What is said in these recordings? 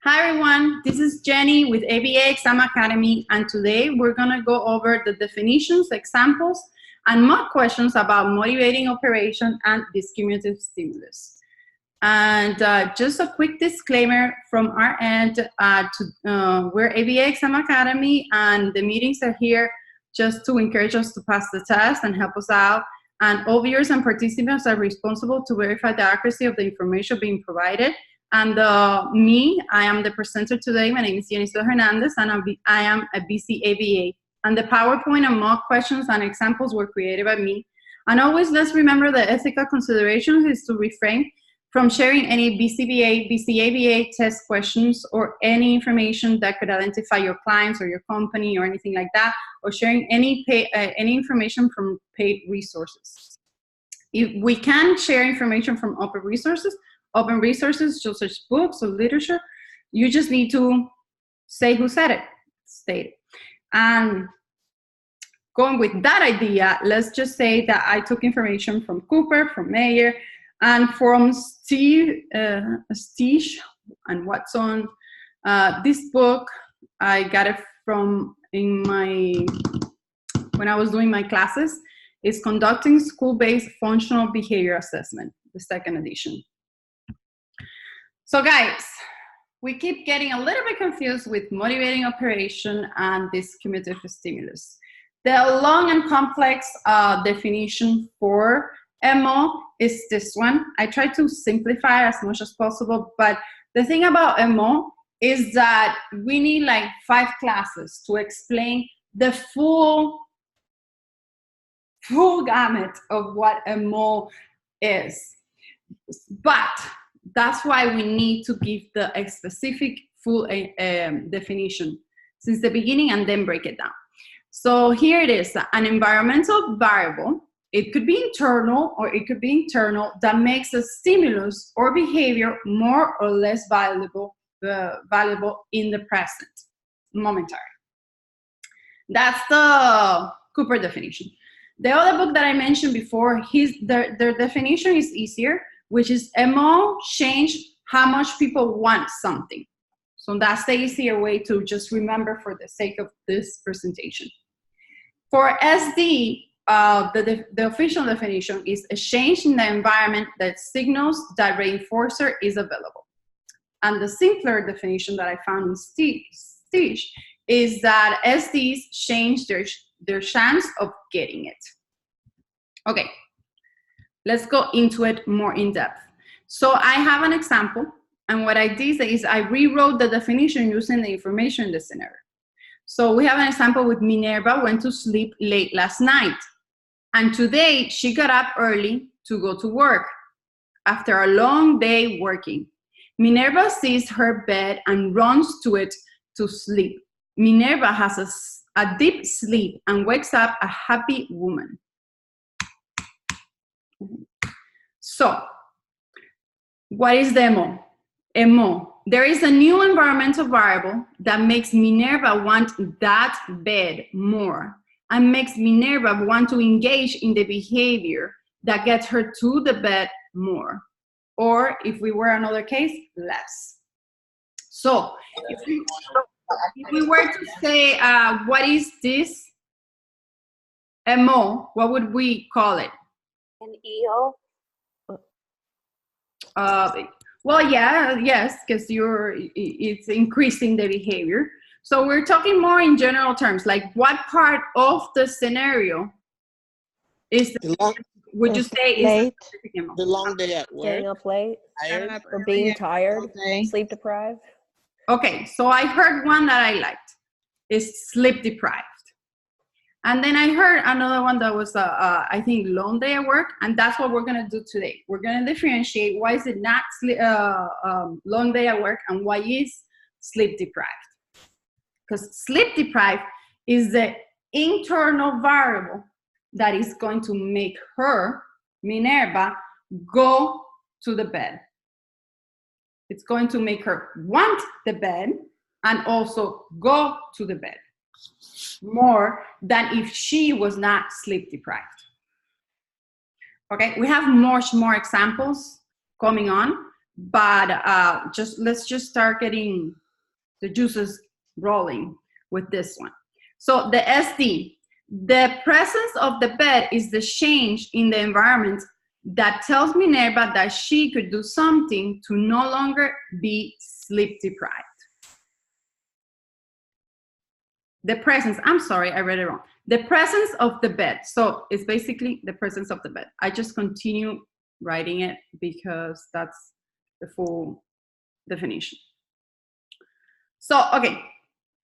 Hi everyone, this is Jenny with ABA Exam Academy, and today we're going to go over the definitions, examples, and mock questions about motivating operation and discriminative stimulus. And just a quick disclaimer from our end, we're ABA Exam Academy, and the meetings are here just to encourage us to pass the test and help us out. And all viewers and participants are responsible to verify the accuracy of the information being provided. And I am the presenter today. My name is Jenny Hernandez, and I am a BC ABA. And the PowerPoint and mock questions and examples were created by me. And always let's remember the ethical considerations is to refrain from sharing any BCBA, BCABA test questions or any information that could identify your clients or your company or anything like that, or sharing any information from paid resources. If we can share information from open resources, just such books or literature, you just need to say who said it, state it. And going with that idea, let's just say that I took information from Cooper, from Mayer, and from Steve and Watson. This book, I got it from when I was doing my classes. It's Conducting School-Based Functional Behavior Assessment, the second edition. So guys, we keep getting a little bit confused with motivating operation and discriminative stimulus. The long and complex definition for MO is this one. I try to simplify as much as possible, but the thing about MO is that we need like 5 classes to explain the full gamut of what MO is. But that's why we need to give a specific full definition since the beginning and then break it down. So here it is, an environmental variable. It could be internal or it could be external that makes a stimulus or behavior more or less valuable in the present, momentary. That's the Cooper definition. The other book that I mentioned before, their definition is easier, which is MO change how much people want something. So that's the easier way to just remember for the sake of this presentation. For SD, the official definition is a change in the environment that signals that reinforcer is available. And the simpler definition that I found in Stitch is that SDs change their chance of getting it. Okay. Let's go into it more in depth. So I have an example, and what I did is I rewrote the definition using the information in the scenario. So we have an example with Minerva went to sleep late last night, and today she got up early to go to work after a long day working. Minerva sees her bed and runs to it to sleep. Minerva has a deep sleep and wakes up a happy woman. So, what is the MO? MO. There is a new environmental variable that makes Minerva want that bed more and makes Minerva want to engage in the behavior that gets her to the bed more. Or, if we were another case, less. So, if we were to say, what is this MO, what would we call it? An EO? Well, yes, because it's increasing the behavior. So we're talking more in general terms, like what part of the scenario is would you say is the long day at work? Staying up late? Or being tired? Sleep deprived? Okay, so I heard one that I liked. Is sleep deprived. And then I heard another one that was, I think, long day at work, and that's what we're going to do today. We're going to differentiate why is it not long day at work and why is sleep deprived. Because sleep deprived is the internal variable that is going to make her, Minerva, go to the bed. It's going to make her want the bed and also go to the bed more than if she was not sleep deprived. Okay, we have much more examples coming on, but let's just start getting the juices rolling with this one. So the SD, the presence of the bed is the change in the environment that tells Minerva that she could do something to no longer be sleep deprived. The presence, I'm sorry, I read it wrong. The presence of the bed. So it's basically the presence of the bed. I just continue writing it because that's the full definition. So, okay,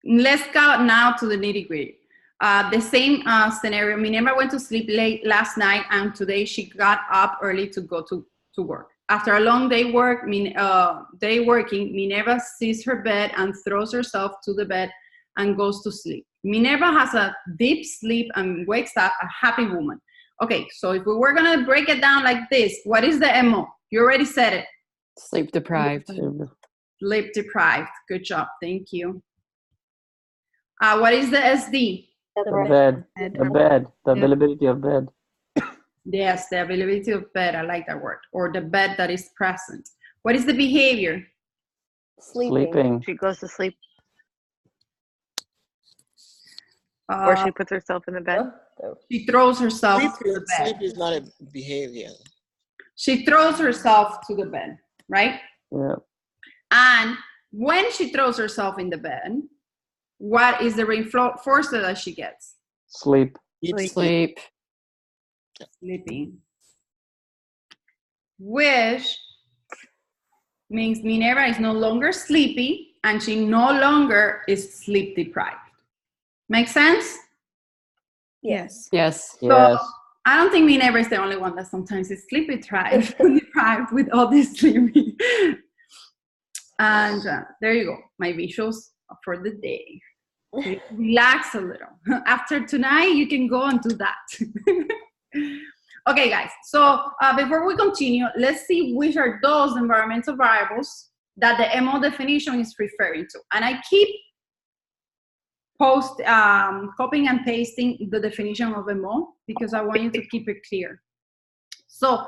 let's go now to the nitty-gritty. The same scenario, Minerva went to sleep late last night and today she got up early to go to work. After a long day working, Minerva sees her bed and throws herself to the bed and goes to sleep. Minerva has a deep sleep and wakes up a happy woman. Okay, so if we were gonna break it down like this, what is the MO? You already said it. Sleep deprived. Sleep deprived, good job, thank you. What is the SD? The availability of bed. Yes, the availability of bed, I like that word. Or the bed that is present. What is the behavior? Sleeping. She goes to sleep. Or she puts herself in the bed. She throws herself to the bed. Sleep is not a behavior. She throws herself to the bed, right? Yeah. And when she throws herself in the bed, what is the reinforcer that she gets? Sleep. Sleep. Sleeping. Which means Minerva is no longer sleepy and she no longer is sleep deprived. Make sense? Yes. Yes. So I don't think Minerva is the only one that sometimes is sleep deprived with all this sleeping. And there you go, my visuals for the day. Okay, relax a little. After tonight, you can go and do that. Okay, guys, so before we continue, let's see which are those environmental variables that the MO definition is referring to. And I keep copying and pasting the definition of MO because I want you to keep it clear. So,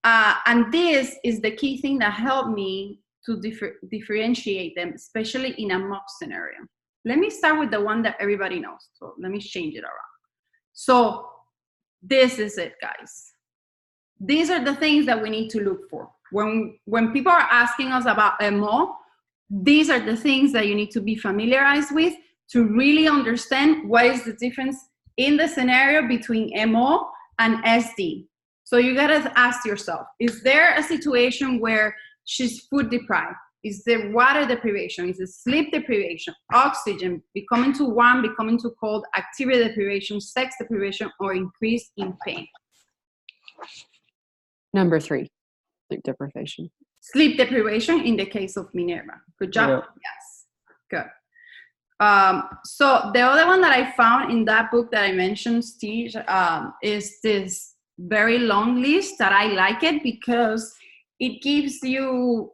and this is the key thing that helped me to differentiate them, especially in a mock scenario. Let me start with the one that everybody knows. So let me change it around. So this is it, guys. These are the things that we need to look for. When people are asking us about MO, these are the things that you need to be familiarized with to really understand what is the difference in the scenario between MO and SD. So you gotta ask yourself, is there a situation where she's food deprived? Is there water deprivation? Is it sleep deprivation, oxygen, becoming too warm, becoming too cold, activity deprivation, sex deprivation, or increase in pain? Number 3, sleep deprivation. Sleep deprivation in the case of Minerva. Good job. Yeah. Yes, good. So the other one that I found in that book that I mentioned, Steve, is this very long list that I like it because it gives you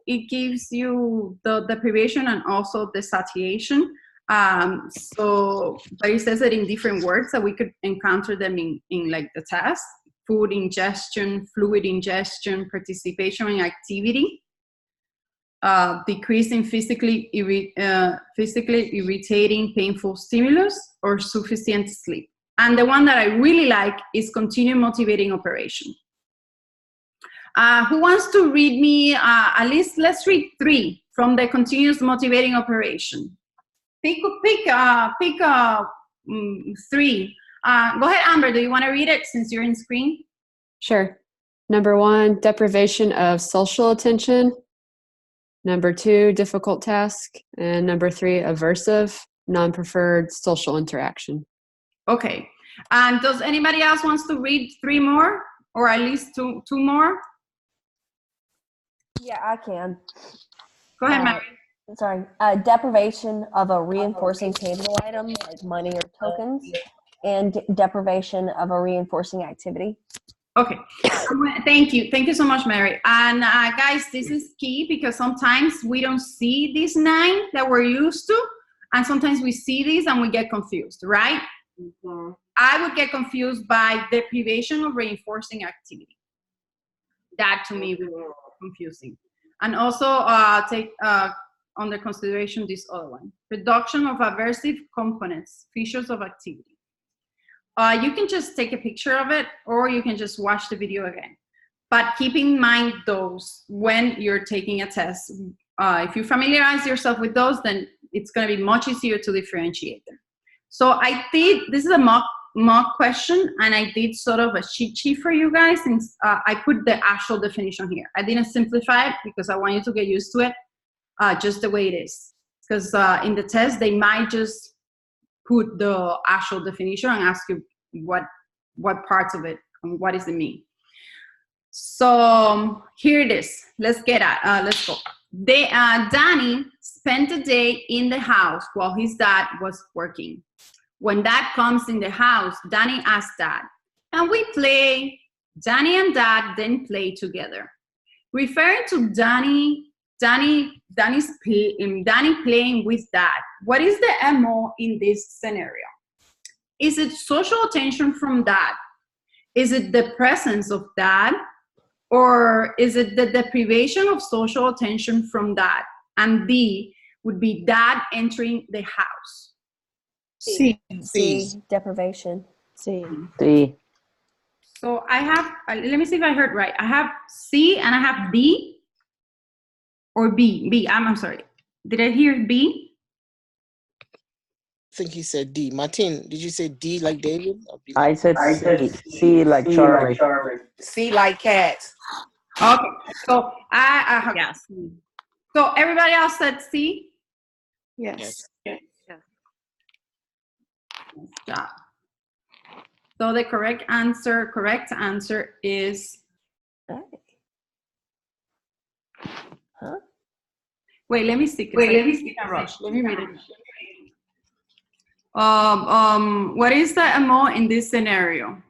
the deprivation and also the satiation. But it says it in different words, so we could encounter them in like the test: food ingestion, fluid ingestion, participation in activity, decrease in physically irritating, painful stimulus, or sufficient sleep. And the one that I really like is continued motivating operation. Who wants to read me, at least let's read 3 from the continuous motivating operation. Pick 3. Go ahead, Amber, do you want to read it since you're in screen? Sure. Number 1, deprivation of social attention. Number 2, difficult task. And number 3, aversive, non-preferred social interaction. Okay. And does anybody else wants to read 3 more, or at least two more? Yeah, I can. Go ahead, Mary. Sorry. Deprivation of a reinforcing tangible item like money or tokens, and deprivation of a reinforcing activity. Okay. Thank you. Thank you so much, Mary. And guys, this is key because sometimes we don't see these 9 that we're used to. And sometimes we see these and we get confused, right? Mm-hmm. I would get confused by deprivation of reinforcing activity. That to me would be confusing. And also take under consideration this other one. Reduction of aversive components, features of activity. You can just take a picture of it, or you can just watch the video again. But keep in mind those when you're taking a test. If you familiarize yourself with those, then it's going to be much easier to differentiate them. So I did, this is a mock question, and I did sort of a cheat sheet for you guys, since I put the actual definition here. I didn't simplify it because I want you to get used to it just the way it is. Because in the test, they might just put the actual definition and ask you what parts of it and what does it mean. So here it is. Let's go. Danny spent the day in the house while his dad was working. When dad comes in the house, Danny asks Dad, "Can we play?" Danny and Dad then play together. Referring to Danny playing with Dad, what is the MO in this scenario? Is it social attention from Dad? Is it the presence of Dad? Or is it the deprivation of social attention from Dad? And B would be Dad entering the house. C. Deprivation. C. So I have, let me see if I heard right. I have C and I have D or B. I'm sorry. Did I hear B? I think he said D. Martin, did you say D like David? Or B I like said C. C like Charlie. C like cat. Okay. So yes. So everybody else said C? Yes. Nice job. So the correct answer is. Huh? Wait, let me see. Let me read it. What is the MO in this scenario?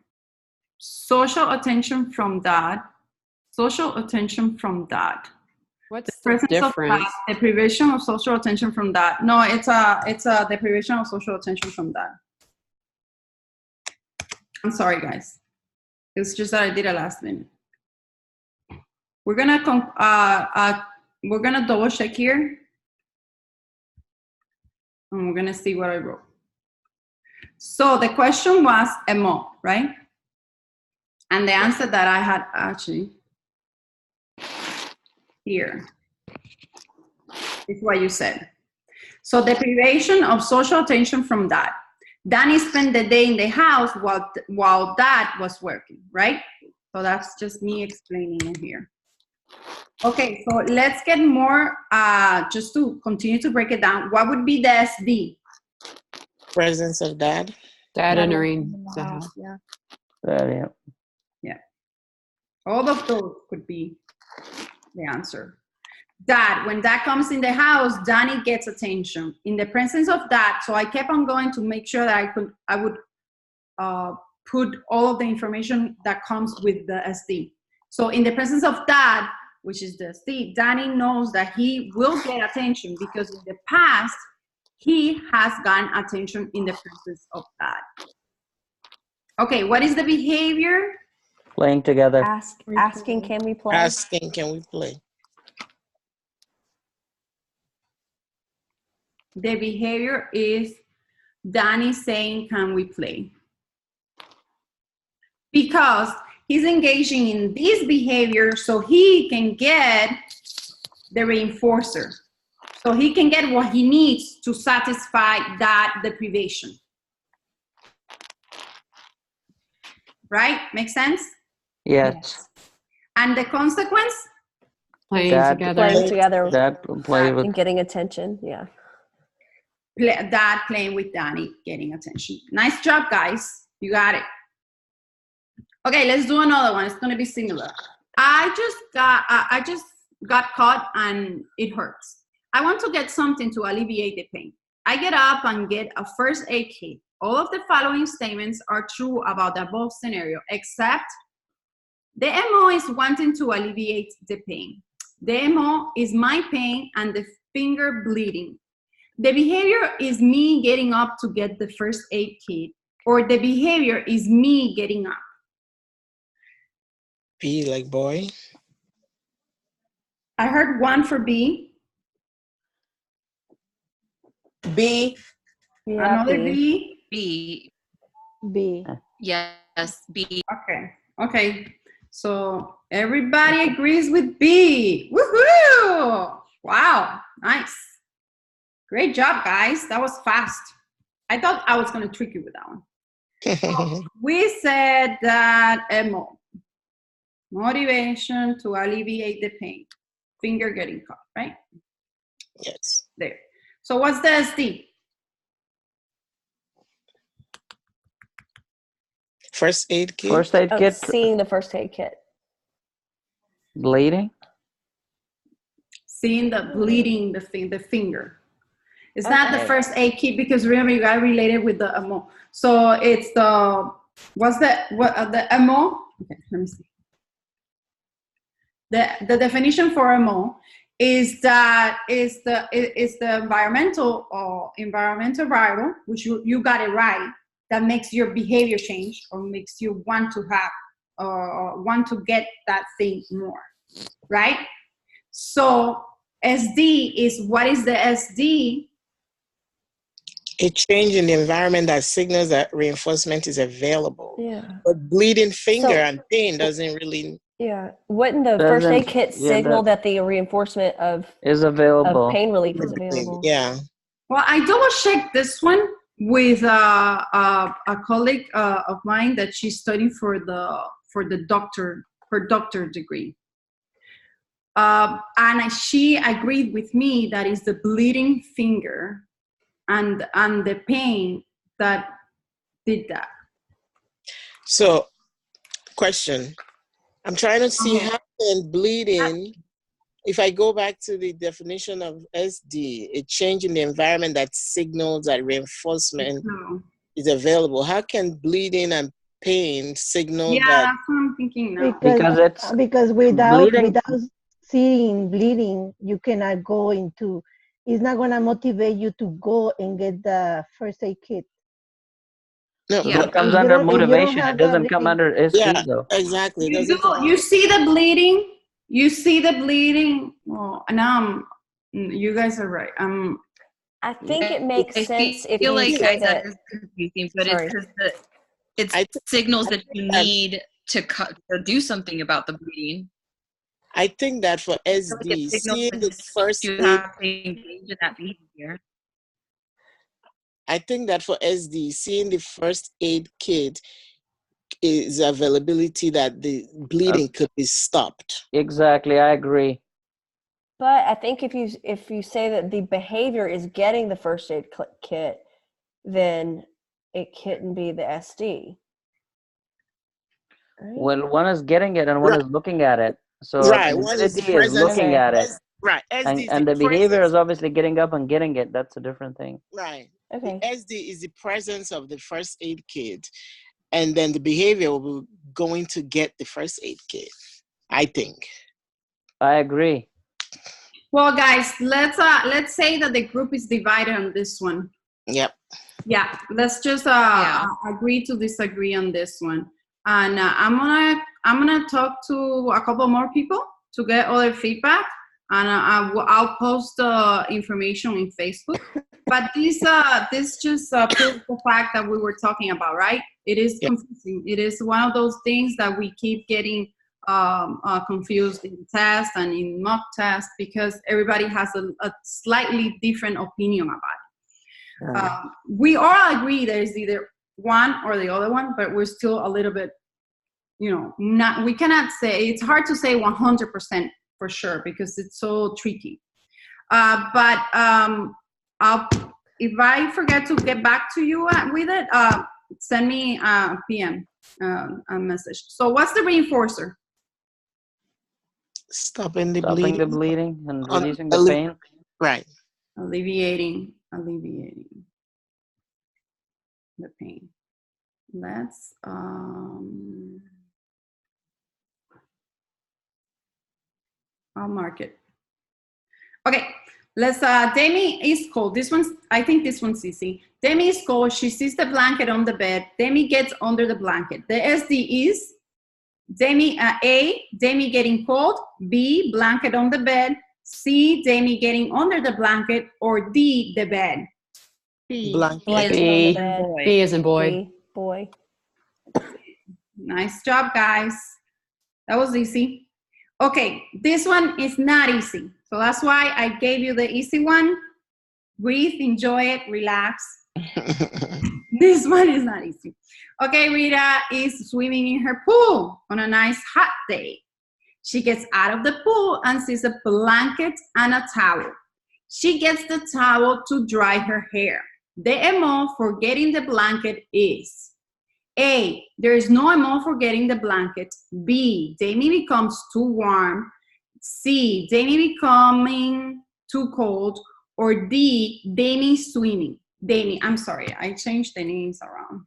Social attention from Dad. Social attention from Dad. What's the Presence difference? of Dad, deprivation of social attention from Dad. No, it's a deprivation of social attention from Dad. I'm sorry, guys. It's just that I did it last minute. We're gonna double check here, and we're gonna see what I wrote. So the question was MO, right? And the answer that I had actually here is what you said. So deprivation of social attention from Dad. Danny spent the day in the house while Dad was working, right? So that's just me explaining it here. Okay, so let's get more, just to continue to break it down. What would be the SD? Presence of Dad. Dad entering the house. Yeah. Yeah. All of those could be the answer. Dad, when Dad comes in the house, Danny gets attention. In the presence of Dad, so I kept on going to make sure that I would put all of the information that comes with the SD. So in the presence of Dad, which is the SD, Danny knows that he will get attention because in the past, he has gotten attention in the presence of Dad. Okay, what is the behavior? Playing together. Asking, can we play? Asking, can we play? The behavior is Danny saying, can we play? Because he's engaging in this behavior so he can get the reinforcer. So he can get what he needs to satisfy that deprivation. Right? Make sense? Yes. And the consequence? Playing Dad together. Playing together Dad play with. and getting attention. Yeah. Dad playing with Danny, getting attention. Nice job, guys. You got it. Okay, let's do another one. It's going to be similar. I just got caught and it hurts. I want to get something to alleviate the pain. I get up and get a first aid kit. All of the following statements are true about the above scenario, except the MO is wanting to alleviate the pain. The MO is my pain and the finger bleeding. The behavior is me getting up to get the first aid kit, or the behavior is me getting up. B like boy. I heard 1 for B. B. Yeah, Another B. B. B. B. Yes, B. Okay. Okay. So everybody agrees with B. Woohoo! Wow. Nice. Great job, guys. That was fast. I thought I was going to trick you with that one. So we said that MO, motivation to alleviate the pain, finger getting cut, right? Yes. There. So what's the SD? First aid kit. First aid Oh, kit, seeing the first aid kit. bleeding. Seeing the bleeding, the finger. It's not the Okay. first aid kit because remember you got to relate it with the MO. So it's the the MO? Okay, let me see. The definition for MO is that is the environmental variable, which you got it right, that makes your behavior change or makes you want to have want to get that thing more, right? So SD is, what is the SD? A change in the environment that signals that reinforcement is available. Yeah. But bleeding finger So- and pain doesn't really. Yeah. Wouldn't the first Doesn't- aid kit yeah, signal that- that the reinforcement of Is available. pain relief is available? Yeah. Well, I double checked this one with a colleague of mine that she's studying for the doctor degree. And she agreed with me that is the bleeding finger and the pain that did that. So, question. I'm trying to see how can bleeding, if I go back to the definition of SD, a change in the environment that signals that reinforcement No. is available. How can bleeding and pain signal Yeah, that? that's what I'm thinking now. Because it's because without bleeding. seeing bleeding, you cannot go into. It's not gonna motivate you to go and get the first aid kit. No, Yeah. That comes You under don't- if you don't motivation. It have doesn't that come bleeding- under SD yeah, though. exactly. It You doesn't come- you see the bleeding. You see the bleeding. Well, now you guys are right. I think it makes I sense if feel you like say guys, that. that is confusing, but Sorry. it's because it's I- signals that you I- need to do something about the bleeding. I think that for I feel like SD, it signals seeing the that first you aid, have to engage in that behavior. I think that for SD, seeing the first aid kit is availability that the bleeding could be stopped. Exactly, I agree. But I think if you say that the behavior is getting the first aid kit, then it couldn't be the SD. Right? Well, one is getting it and one is looking at it. So Right, one is ability is present. looking Okay. at it, Right, SD is and the behavior presence- is obviously getting up and getting it. That's a different thing. right. Okay. The SD is the presence of the first aid kit, and then the behavior will be going to get the first aid kit. I think. I agree. Well, guys, let's say that the group is divided on this one. Yep. Yeah, let's just Yeah. agree to disagree on this one. And I'm gonna talk to a couple more people to get other feedback, and I'll post the information in Facebook. But this just proves the fact that we were talking about, right? It is Yeah. confusing. It is one of those things that we keep getting confused in test and in mock test because everybody has a slightly different opinion about it. We all agree there is either one or the other one, but we're still a little bit, we cannot say, it's hard to say 100% for sure because it's so tricky. But if I forget to get back to you with it, send me a PM, a message. So what's the reinforcer? Stopping the Stopping the bleeding. bleeding and On- releasing the pain. Right. Alleviating the pain. Let's I'll mark it. Okay, let's Demi is cold. I think this one's easy. Demi is cold. She sees the blanket on the bed. Demi gets under the blanket. The SD is A, Jamie getting cold. B, blanket on the bed. C, Jamie getting under the blanket. Or D, the bed. Blanket. Blanket on the B. bed. Boy. B as in boy. B, boy. Nice job, guys. That was easy. Okay, this one is not easy. So that's why I gave you the easy one. Breathe, enjoy it, relax. This one is not easy. Okay, Rita is swimming in her pool on a nice hot day. She gets out of the pool and sees a blanket and a towel. She gets the towel to dry her hair. The MO for getting the blanket is A, there is no MO for getting the blanket. B, Jamie becomes too warm. C, Jamie becoming too cold. Or D, Jamie swimming. Jamie, I'm sorry, I changed the names around.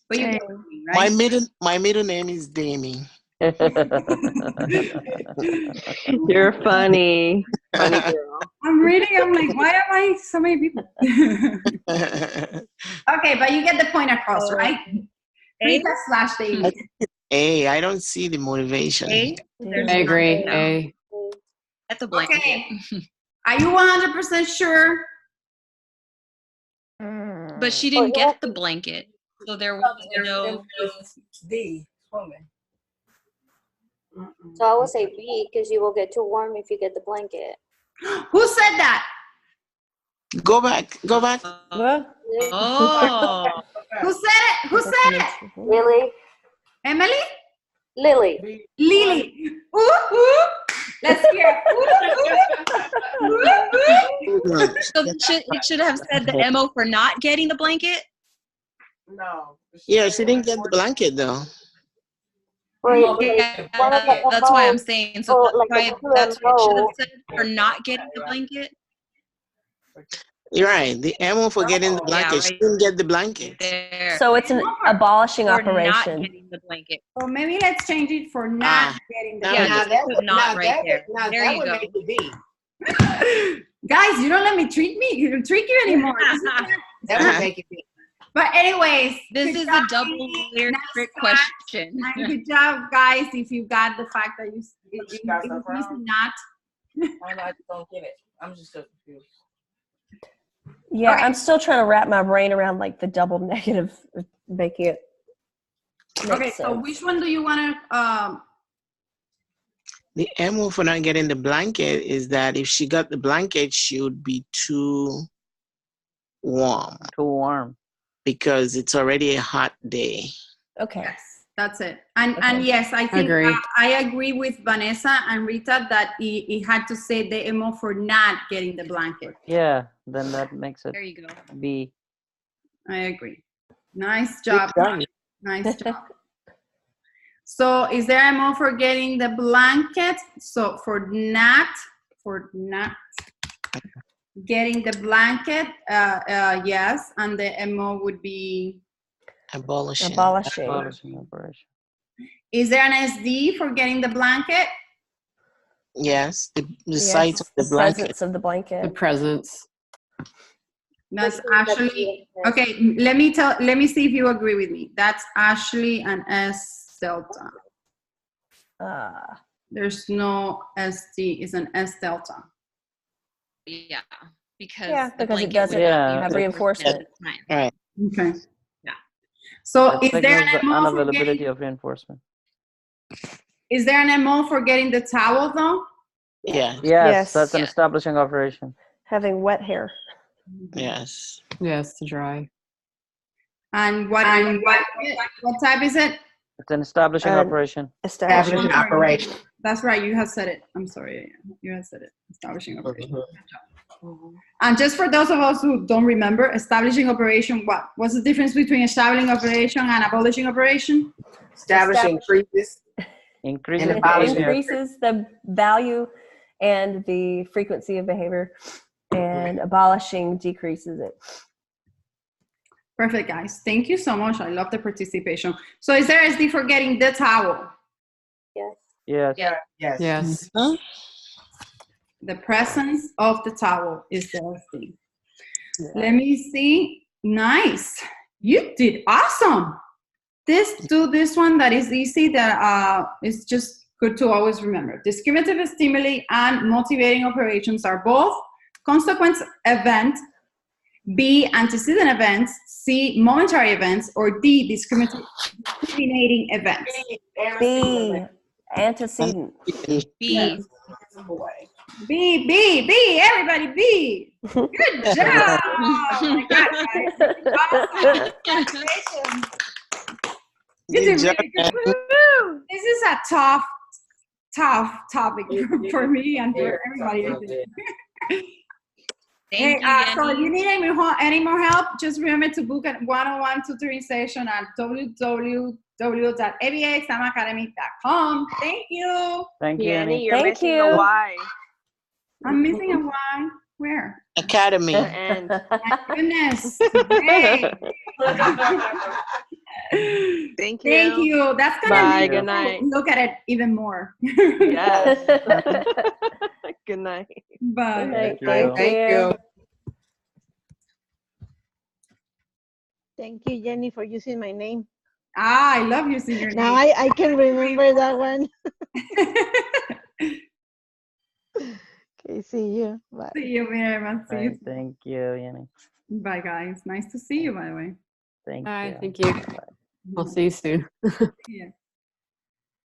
But you get what I mean, right? My middle name is Damie. You're funny. Funny girl. I'm reading, I'm like, why am I so many people? Okay, but you get the point across, right? Rita / Jamie. A, I don't see the motivation. A? There's I agree. no- A. Get the blanket. Okay. Are you 100% sure? But she didn't get the blanket. So there was no. D. Swimming. So I would say B because you will get too warm if you get the blanket. Who said that? Go back. What? Oh. Who said it? Who said it? Lily? Emily? Lily. Lily. Ooh, ooh. Let's hear. Ooh, ooh. Ooh, ooh. So it should have said the MO for not getting the blanket. No. Yeah, she didn't get the blanket though. Well, Yeah, one of the that's why I'm MOs, saying. So like that's why it should have MO. said for not getting the blanket. You're right. The MO for getting the blanket. She right didn't get the blanket. there. So it's an abolishing For not operation. getting the blanket. Or maybe let's change it for not getting the now Yeah, it just is. put not right there. There you go. Make it B. Guys, you don't let me trick you anymore. That would make it B. But anyways, This good is job, a double Jamie. layered Nice trick try. question. And good job, guys, if you got the fact that you got it stuff was wrong. not. I don't get it. I'm just so confused. Yeah, Okay. I'm still trying to wrap my brain around like the double negative, making it make Okay, so sense. which one do you want to? The MO for not getting the blanket is that if she got the blanket, she would be too warm Too warm. because it's already a hot day. Okay. Yes, that's it. And Okay. yes, I think Agree. I agree with Vanessa and Rita that he had to say the MO for not getting the blanket. Yeah, then that makes it There you go. B. I agree. Nice job. Good job. Nice job. So is there a MO for getting the blanket? So for not getting the blanket, yes, and the MO would be. Abolishing. Abolishing. Abolishing operation. Is there an SD for getting the blanket? Yes, the Yes, site of the blanket. presence of the The blanket. presence. That's Ashley. Okay, let me see if you agree with me. That's Ashley and S delta. There's no SD, it's an S delta. Yeah, because Yeah, the because it blanket doesn't would not be have reinforced reinforcement. at the time. Right. Okay. Yeah. So That is there signals an the MO for unavailability getting, of reinforcement. is there an MO for getting the towel though? Yeah. Yes, that's an Yes. establishing operation. Having wet hair. Yes. Yes, to dry. And what type is it? It's an establishing An operation. establishing. Establishing operation. That's right, you have said it. I'm sorry, you have said it. Establishing operation. And just for those of us who don't remember, establishing operation, what? What's the difference between establishing operation and abolishing operation? Establishing increases. Increases And abolishing. behavior. Increases the value and the frequency of behavior, and abolishing decreases it. Perfect, guys. Thank you so much. I love the participation. So is there SD for getting the towel? Yes. Yes. Yeah. Yes. Yes. Huh? The presence of the towel is the SD. Let me see. Nice. You did awesome. do this one that is easy, that is just good to always remember. Discriminative stimuli and motivating operations are both consequence event, B, antecedent events, C, momentary events, or D, discriminating events. B, antecedent. B. B, everybody B. Good job. Oh my God, guys. Awesome. You did really good. Woo! This is a tough topic for me and for everybody. I think. Thank you, So if Jenny. you need any more help, just remember to book a one-on-one tutoring session at www.abaexamacademy.com. Thank you. Thank you, Jenny, Annie. you're Thank missing you. a Y. I'm missing a Y. Where? Academy. And My goodness. Great. thank you. Thank you. That's gonna Bye. make Good you night. look at it even more. Yes. Good night. Bye. Thank you. you. Thank you. Thank you, Jenny, for using my name. I love using your Now name. I can remember that one. Okay, see you. Bye. See you, Miriam. See you. Thank you, Annie. Bye, guys. Nice to see you, by the way. Thank Bye. you. Thank you. I'll see you soon. Yeah.